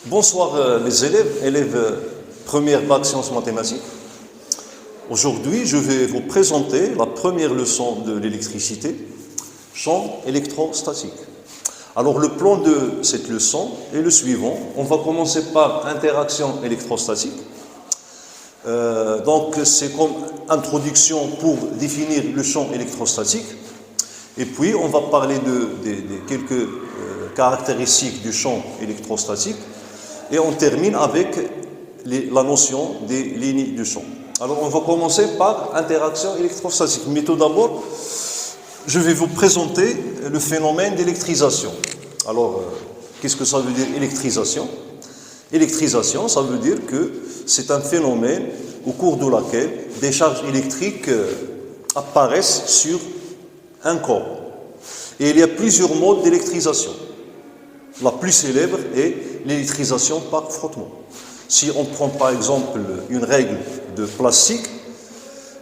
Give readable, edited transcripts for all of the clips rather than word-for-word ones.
Bonsoir les élèves première bac sciences mathématiques. Aujourd'hui, je vais vous présenter la première leçon de l'électricité, champ électrostatique. Alors le plan de cette leçon est le suivant. On va commencer par interaction électrostatique. Donc c'est comme introduction pour définir le champ électrostatique. Et puis on va parler de quelques caractéristiques du champ électrostatique. Et on termine avec la notion des lignes du champ. Alors on va commencer par interaction électrostatique. Mais tout d'abord, je vais vous présenter le phénomène d'électrisation. Alors, qu'est-ce que ça veut dire électrisation? Électrisation, ça veut dire que c'est un phénomène au cours de laquelle des charges électriques apparaissent sur un corps. Et il y a plusieurs modes d'électrisation. La plus célèbre est l'électrisation par frottement. Si on prend par exemple une règle de plastique,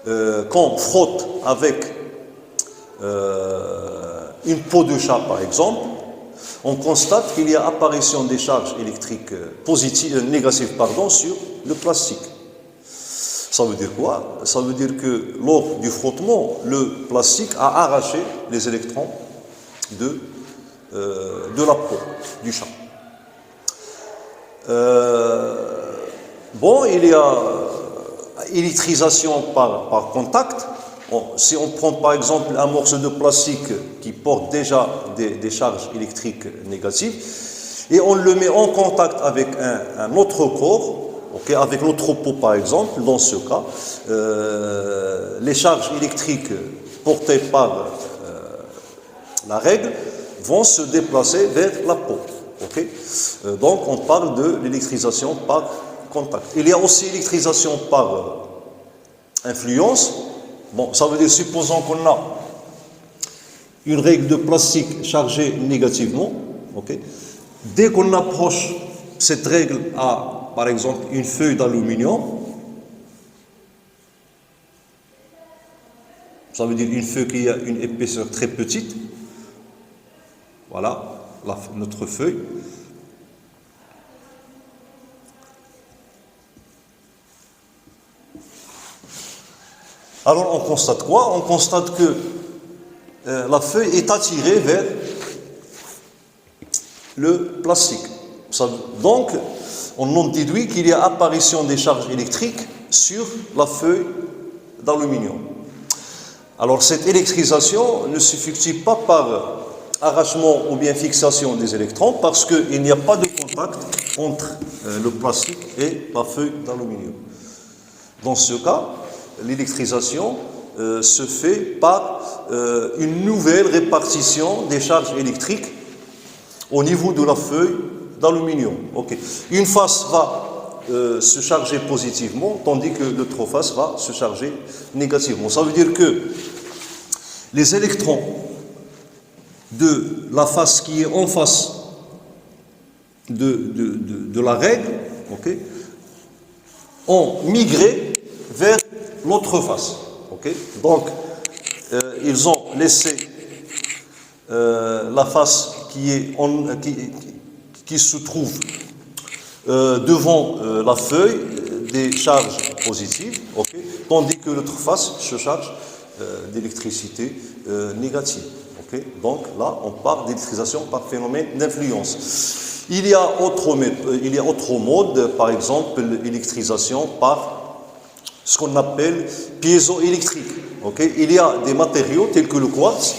qu'on frotte avec une peau de chat par exemple, on constate qu'il y a apparition des charges électriques négatives sur le plastique. Ça veut dire quoi? Ça veut dire que lors du frottement, le plastique a arraché les électrons de la peau du chat. Bon, il y a électrisation par contact. Si on prend par exemple un morceau de plastique qui porte déjà des charges électriques négatives et on le met en contact avec un autre corps, avec notre peau par exemple, dans ce cas, les charges électriques portées par la règle vont se déplacer vers la peau. Donc on parle de l'électrisation par contact. Il y a aussi l'électrisation par influence. Bon, ça veut dire, supposons qu'on a une règle de plastique chargée négativement. Dès qu'on approche cette règle à, par exemple, une feuille d'aluminium, ça veut dire une feuille qui a une épaisseur très petite. Voilà, notre feuille. Alors on constate quoi? On constate que la feuille est attirée vers le plastique. Donc on en déduit qu'il y a apparition des charges électriques sur la feuille d'aluminium. Alors cette électrisation ne s'effectue pas par arrachement ou bien fixation des électrons parce qu'il n'y a pas de contact entre le plastique et la feuille d'aluminium. Dans ce cas, l'électrisation se fait par une nouvelle répartition des charges électriques au niveau de la feuille d'aluminium. Une face va se charger positivement, tandis que l'autre face va se charger négativement. Ça veut dire que les électrons de la face qui est en face de la règle, ont migré vers l'autre face. Donc, ils ont laissé la face qui se trouve devant la feuille des charges positives, tandis que l'autre face se charge d'électricité négative. Donc là, on parle d'électrisation par phénomène d'influence. Il y a autre mode, par exemple, l'électrisation par ce qu'on appelle piézoélectrique. Il y a des matériaux tels que le quartz.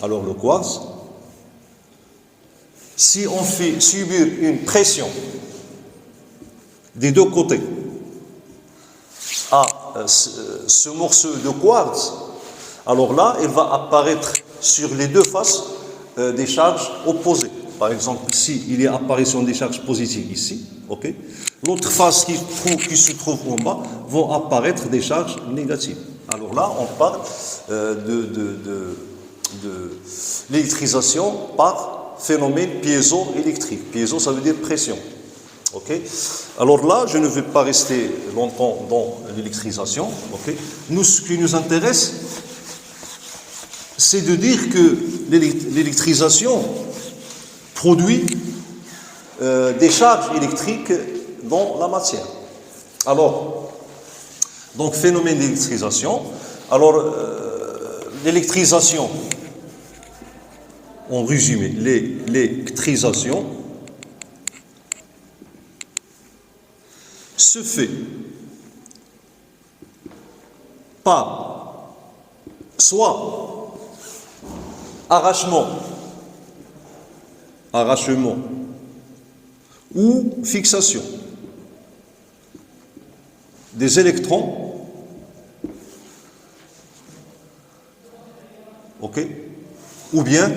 Alors le quartz, si on fait subir une pression des deux côtés à ce morceau de quartz, alors là, il va apparaître sur les deux faces des charges opposées. Par exemple, ici, il y a apparition des charges positives ici. L'autre face qui se trouve en bas vont apparaître des charges négatives. Alors là, on parle de l'électrisation par phénomène piézoélectrique. Piézo, ça veut dire pression. Alors là, je ne vais pas rester longtemps dans l'électrisation. Nous, ce qui nous intéresse, c'est de dire que l'électrisation produit des charges électriques dans la matière. Alors, donc phénomène d'électrisation. Alors, l'électrisation, en résumé, l'électrisation se fait par soit arrachement ou fixation des électrons, ok, ou bien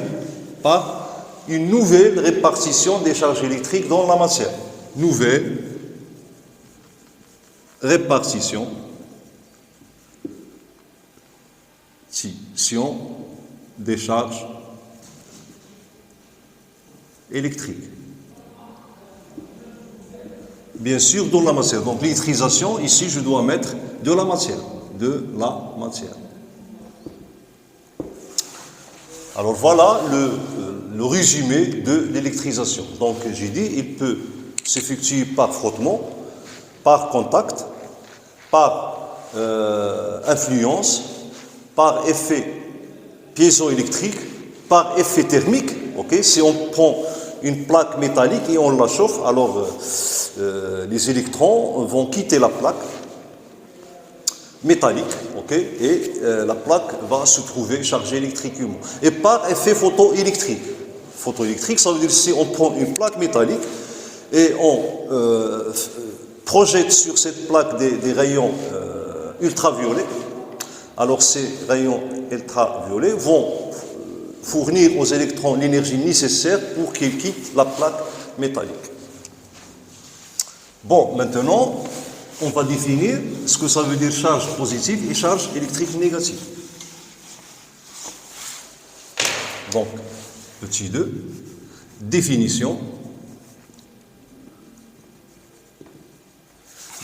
par une nouvelle répartition des charges électriques dans la matière. Nouvelle répartition des charges électriques. Bien sûr, dans la matière. Donc, l'électrisation, ici, je dois mettre de la matière. De la matière. Alors, voilà le résumé de l'électrisation. Donc, j'ai dit, il peut s'effectuer par frottement, par contact, par influence, par effet piézoélectrique, par effet thermique. Okay? Si on prend une plaque métallique et on la chauffe, alors les électrons vont quitter la plaque métallique, okay? Et la plaque va se trouver chargée électriquement. Et par effet photoélectrique. Photoélectrique, ça veut dire si on prend une plaque métallique et on projette sur cette plaque des rayons ultraviolets, alors ces rayons ultraviolets vont fournir aux électrons l'énergie nécessaire pour qu'ils quittent la plaque métallique. Bon, maintenant, on va définir ce que ça veut dire charge positive et charge électrique négative. Donc, petit 2, définition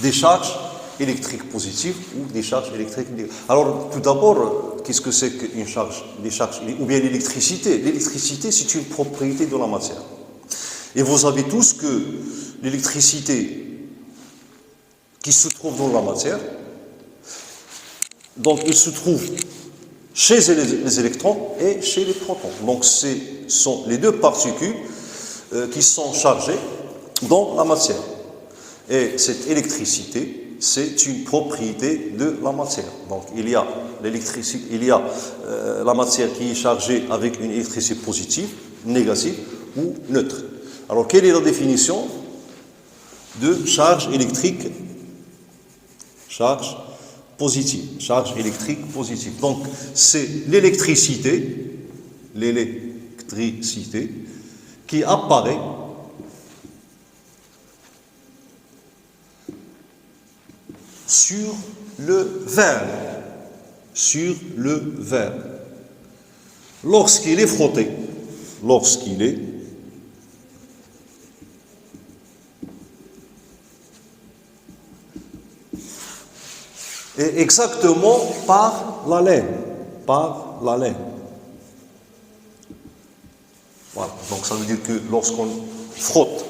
des charges électriques positives ou des charges électriques négatives. Alors, tout d'abord, qu'est-ce que c'est qu'une charge, des charges, ou bien l'électricité? L'électricité, c'est une propriété de la matière. Et vous savez tous que l'électricité qui se trouve dans la matière, donc il se trouve chez les électrons et chez les protons. Donc, ce sont les deux particules qui sont chargées dans la matière. Et cette électricité, c'est une propriété de la matière. Donc, il y a l'électricité, il y a la matière qui est chargée avec une électricité positive, négative ou neutre. Alors, quelle est la définition de charge électrique? Charge positive, charge électrique positive. Donc, c'est l'électricité qui apparaît sur le verre, lorsqu'il est frotté, et exactement par la laine, Voilà, donc ça veut dire que lorsqu'on frotte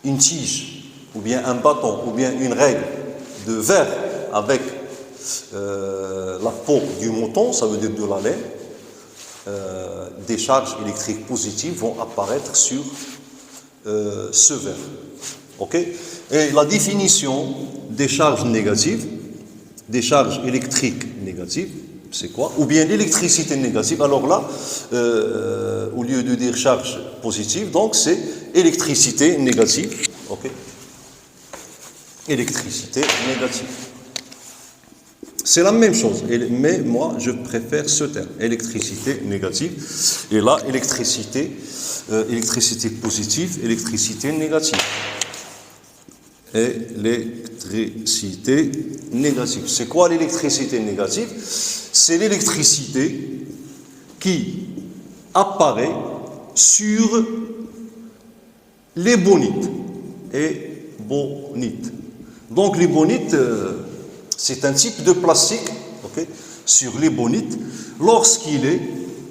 une tige, ou bien un bâton, ou bien une règle de verre avec la peau du mouton, ça veut dire de la laine, des charges électriques positives vont apparaître sur ce verre. Ok? Et la définition des charges négatives, des charges électriques négatives, c'est quoi? Ou bien l'électricité négative. Alors là, au lieu de dire charge positive, donc c'est électricité négative. Ok? Électricité négative. C'est la même chose, mais moi je préfère ce terme, électricité négative. Et là, électricité positive, électricité négative. Électricité négative. C'est quoi l'électricité négative? C'est l'électricité qui apparaît sur l'ébonite. Ébonite. Donc l'ébonite, c'est un type de plastique, okay, sur l'ébonite, lorsqu'il est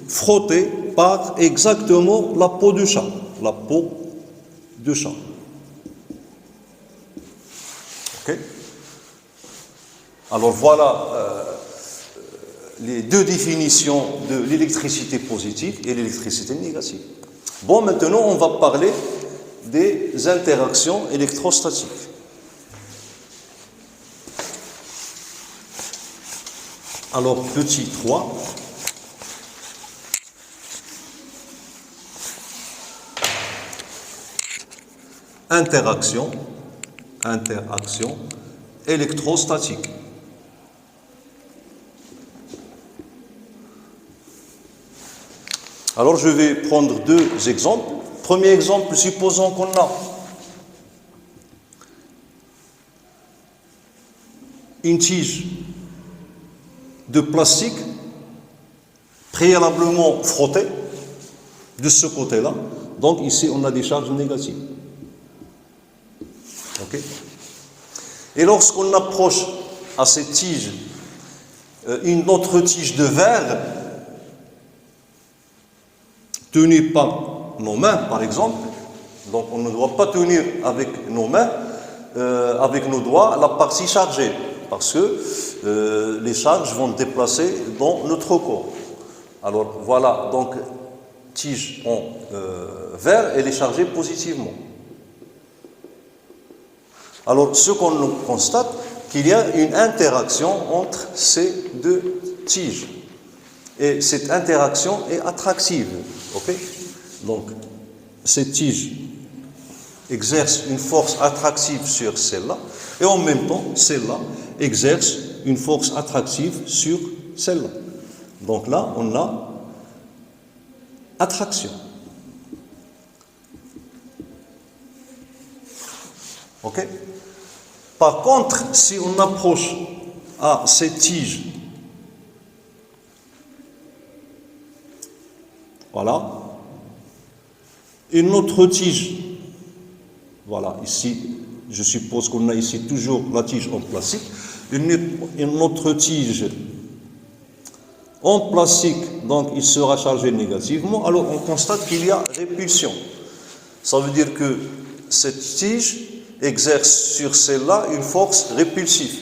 frotté par exactement la peau du chat. La peau de charge. Ok? Alors voilà les deux définitions de l'électricité positive et l'électricité négative. Bon, maintenant on va parler des interactions électrostatiques. Alors, petit 3. Interaction électrostatique. Alors, je vais prendre deux exemples. Premier exemple, supposons qu'on a une tige de plastique préalablement frottée de ce côté-là. Donc ici, on a des charges négatives. Okay? Et lorsqu'on approche à cette tige une autre tige de verre tenue par nos mains, par exemple, donc on ne doit pas tenir avec nos mains, avec nos doigts, la partie chargée, parce que les charges vont déplacer dans notre corps. Alors voilà, donc tige en verre, elle est chargée positivement. Alors ce qu'on constate, qu'il y a une interaction entre ces deux tiges. Et cette interaction est attractive. Okay? Donc cette tige exerce une force attractive sur celle-là, et en même temps, celle-là exerce une force attractive sur celle-là. Donc là, on a attraction. Ok? Par contre, si on approche à cette tige, voilà, une autre tige, voilà, ici, je suppose qu'on a ici toujours la tige en plastique, une autre tige en plastique, donc il sera chargé négativement, alors on constate qu'il y a répulsion. Ça veut dire que cette tige exerce sur celle-là une force répulsive.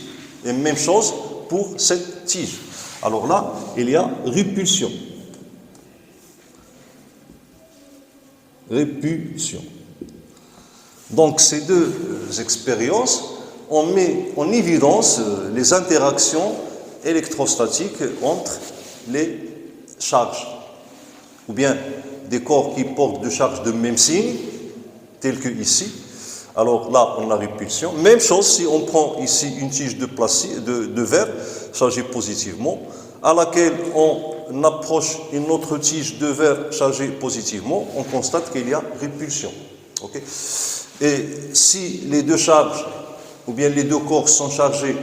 Et même chose pour cette tige. Alors là, il y a répulsion. Répulsion. Donc ces deux expériences, on met en évidence les interactions électrostatiques entre les charges, ou bien des corps qui portent des charges de même signe, tels que ici. Alors là, on a répulsion. Même chose si on prend ici une tige de plastique, de verre chargée positivement, à laquelle on approche une autre tige de verre chargée positivement, on constate qu'il y a répulsion. Okay? Et si les deux charges, ou bien les deux corps sont chargés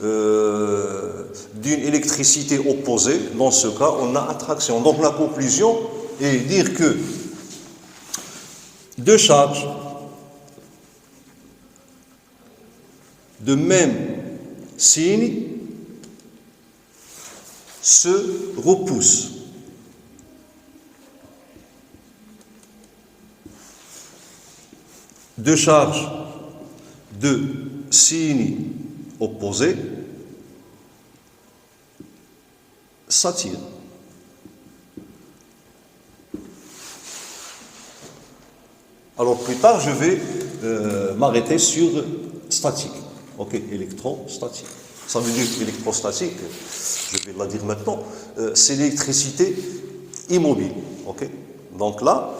d'une électricité opposée, dans ce cas, on a attraction. Donc la conclusion est de dire que deux charges de même signe se repoussent. Deux charges de signe opposé s'attirent. Alors plus tard, je vais m'arrêter sur statique. Ok, électrostatique. Ça veut dire électrostatique, je vais la dire maintenant, c'est l'électricité immobile. Ok, donc là,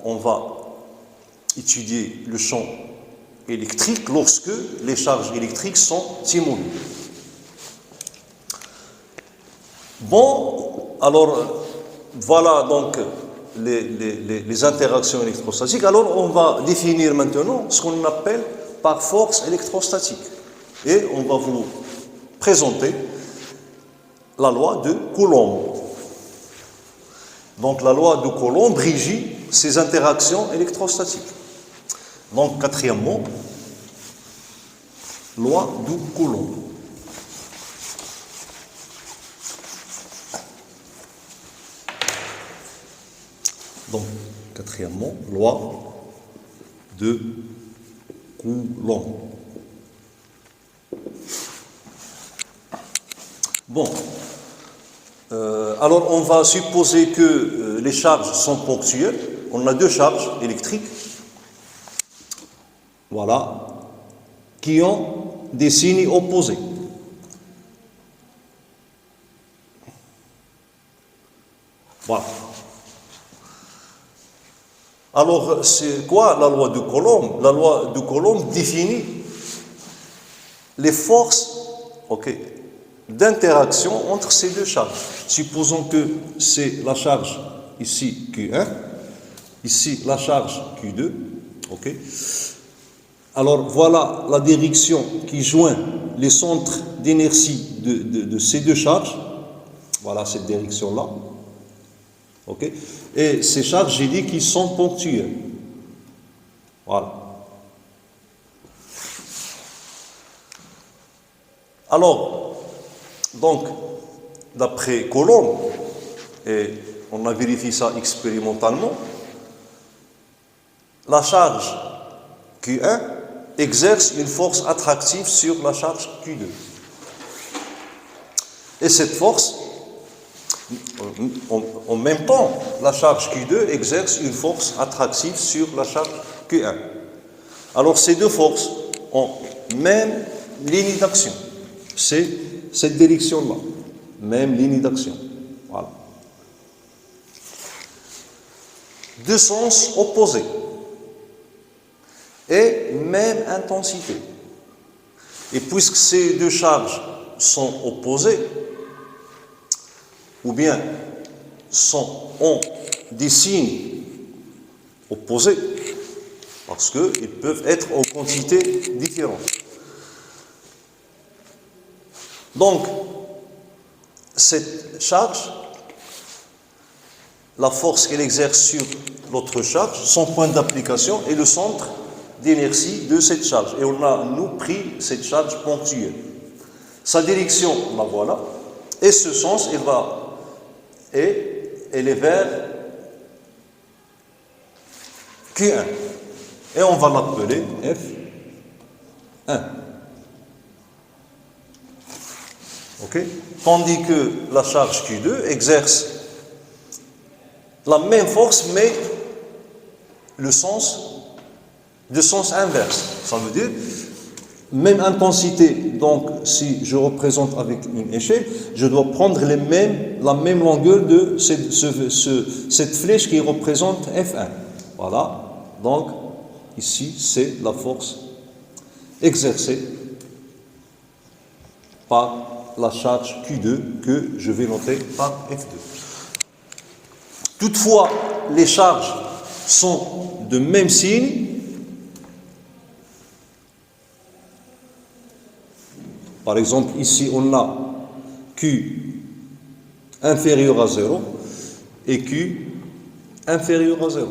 on va étudier le champ électrique lorsque les charges électriques sont immobiles. Bon, alors voilà donc les interactions électrostatiques. Alors on va définir maintenant ce qu'on appelle par force électrostatique. Et on va vous présenter la loi de Coulomb. Donc la loi de Coulomb régit ces interactions électrostatiques. Donc quatrièmement, loi de Coulomb. Donc quatrièmement, loi de Coulomb. Bon, alors on va supposer que les charges sont ponctuelles. On a deux charges électriques, voilà, qui ont des signes opposés. Voilà. Alors, c'est quoi la loi de Coulomb? La loi de Coulomb définit les forces, d'interaction entre ces deux charges. Supposons que c'est la charge ici Q1, ici la charge Q2, Alors voilà la direction qui joint les centres d'inertie de ces deux charges. Voilà cette direction-là. Et ces charges, j'ai dit qu'ils sont ponctuelles. Voilà. Alors, donc, d'après Coulomb, et on a vérifié ça expérimentalement, la charge Q1 exerce une force attractive sur la charge Q2. Et cette force, en même temps, la charge Q2 exerce une force attractive sur la charge Q1. Alors ces deux forces ont même ligne d'action. C'est cette direction-là, même ligne d'action. Voilà. Deux sens opposés et même intensité. Et puisque ces deux charges sont opposées, ou bien ont des signes opposés, parce qu'ils peuvent être en quantité différente. Donc, cette charge, la force qu'elle exerce sur l'autre charge, son point d'application est le centre d'inertie de cette charge. Et on a, nous, pris cette charge ponctuelle. Sa direction, la voilà. Et ce sens, elle est vers Q1. Et on va l'appeler F1. Tandis que la charge Q2 exerce la même force, mais de sens inverse. Ça veut dire même intensité. Donc, si je représente avec une échelle, je dois prendre la même longueur de cette flèche qui représente F1. Voilà. Donc, ici, c'est la force exercée par la charge Q2 que je vais noter par F2. Toutefois, les charges sont de même signe. Par exemple, ici, on a Q inférieur à 0 et Q inférieur à 0.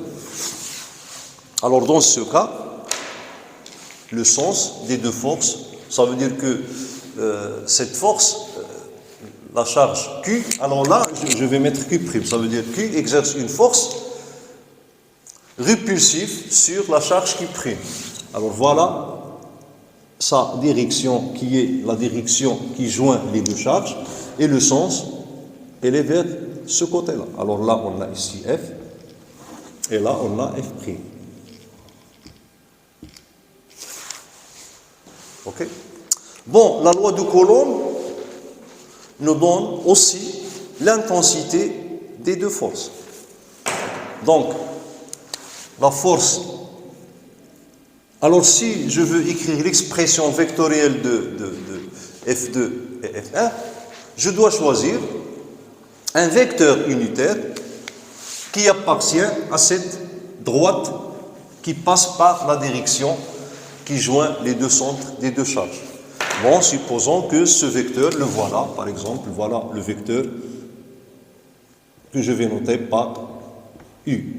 Alors, dans ce cas, le sens des deux forces, ça veut dire que cette force, la charge Q, alors là, je vais mettre Q', ça veut dire Q exerce une force répulsive sur la charge Q'. Alors voilà sa direction qui est la direction qui joint les deux charges, et le sens, elle est vers ce côté-là. Alors là, on a ici F, et là, on a F'. Ok? Bon, la loi de Coulomb nous donne aussi l'intensité des deux forces. Donc, la force. Alors, si je veux écrire l'expression vectorielle de F2 et F1, je dois choisir un vecteur unitaire qui appartient à cette droite qui passe par la direction qui joint les deux centres des deux charges. Bon, supposons que ce vecteur, le voilà, par exemple, voilà le vecteur que je vais noter par U.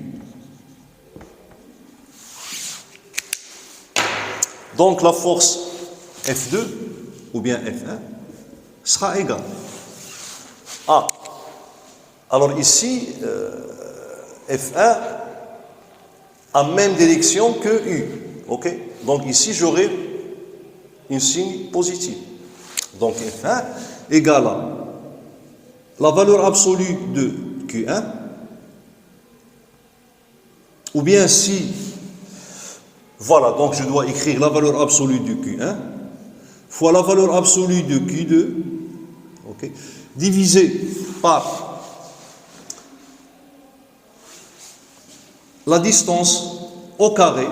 Donc la force F2 ou bien F1 sera égale à, alors ici, F1 à même direction que U. Ok? Donc ici, j'aurai un signe positif. Donc F1 égale à la valeur absolue de Q1, ou bien si, voilà, donc je dois écrire la valeur absolue de Q1 fois la valeur absolue de Q2, ok, divisé par la distance au carré.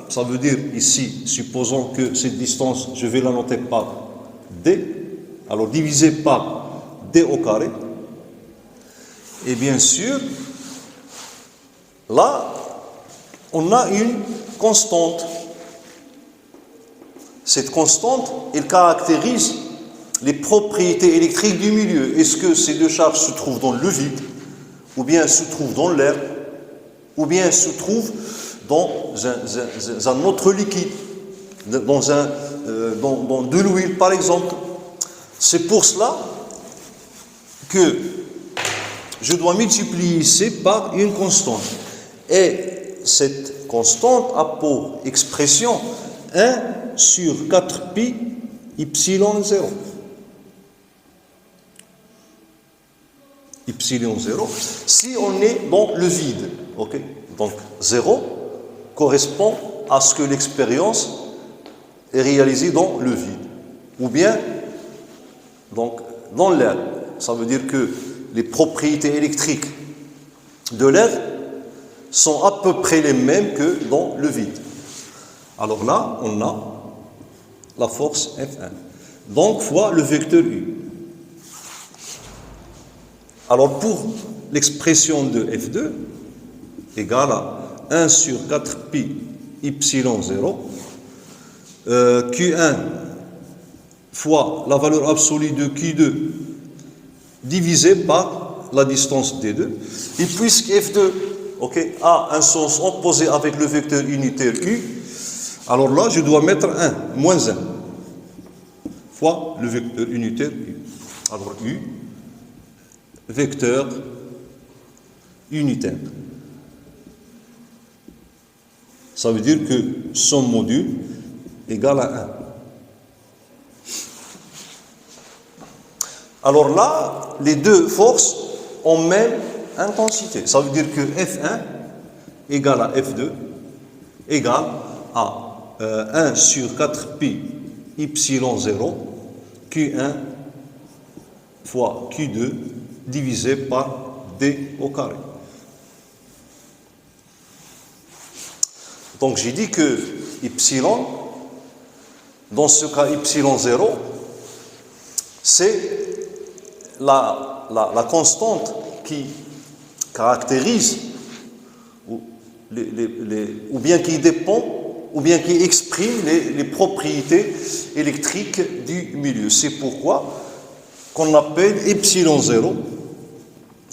Ça veut dire ici, supposons que cette distance, je vais la noter par D, alors divisé par D au carré. Et bien sûr, là, on a une constante. Cette constante, elle caractérise les propriétés électriques du milieu. Est-ce que ces deux charges se trouvent dans le vide, ou bien se trouvent dans l'air, ou bien se trouvent dans un autre liquide, dans de l'huile par exemple. C'est pour cela que je dois multiplier C par une constante. Et cette constante a pour expression 1 sur 4 pi y0. Y0, si on est dans le vide. Okay? Donc 0 correspond à ce que l'expérience est réalisée dans le vide. Ou bien donc, dans l'air. Ça veut dire que les propriétés électriques de l'air sont à peu près les mêmes que dans le vide. Alors là, on a la force F1. Donc, fois le vecteur U. Alors, pour l'expression de F2 égale à 1 sur 4 pi y0, Q1 fois la valeur absolue de Q2 divisé par la distance D2. Et puisque F2 a un sens opposé avec le vecteur unitaire U, alors là, je dois mettre 1, moins 1, fois le vecteur unitaire U. Alors U, vecteur unitaire. Ça veut dire que son module égale à 1. Alors là, les deux forces ont même intensité. Ça veut dire que F1 égale à F2 égale à 1 sur 4 pi y0 Q1 fois Q2 divisé par D au carré. Donc j'ai dit que Y, dans ce cas Y0, c'est la constante qui caractérise ou bien qui dépend ou bien qui exprime les propriétés électriques du milieu. C'est pourquoi qu'on appelle epsilon0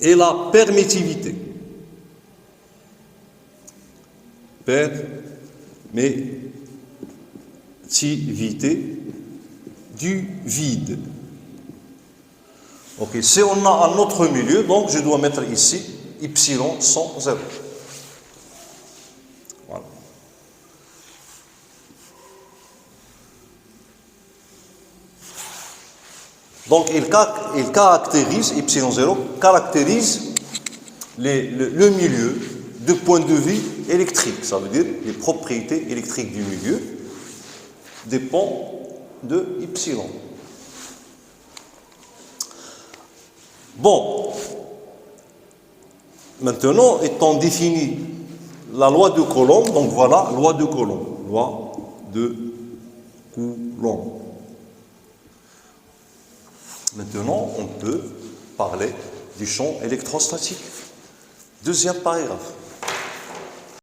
et la permittivité. Permittivité du vide. Ok, si on a un autre milieu, donc je dois mettre ici epsilon sans 0. Voilà. Donc il caractérise, epsilon0 caractérise le milieu de point de vue électrique. Ça veut dire les propriétés électriques du milieu dépendent de epsilon. Bon, maintenant, étant défini la loi de Coulomb, donc voilà, loi de Coulomb. Loi de Coulomb. Maintenant, on peut parler du champ électrostatique. Deuxième paragraphe.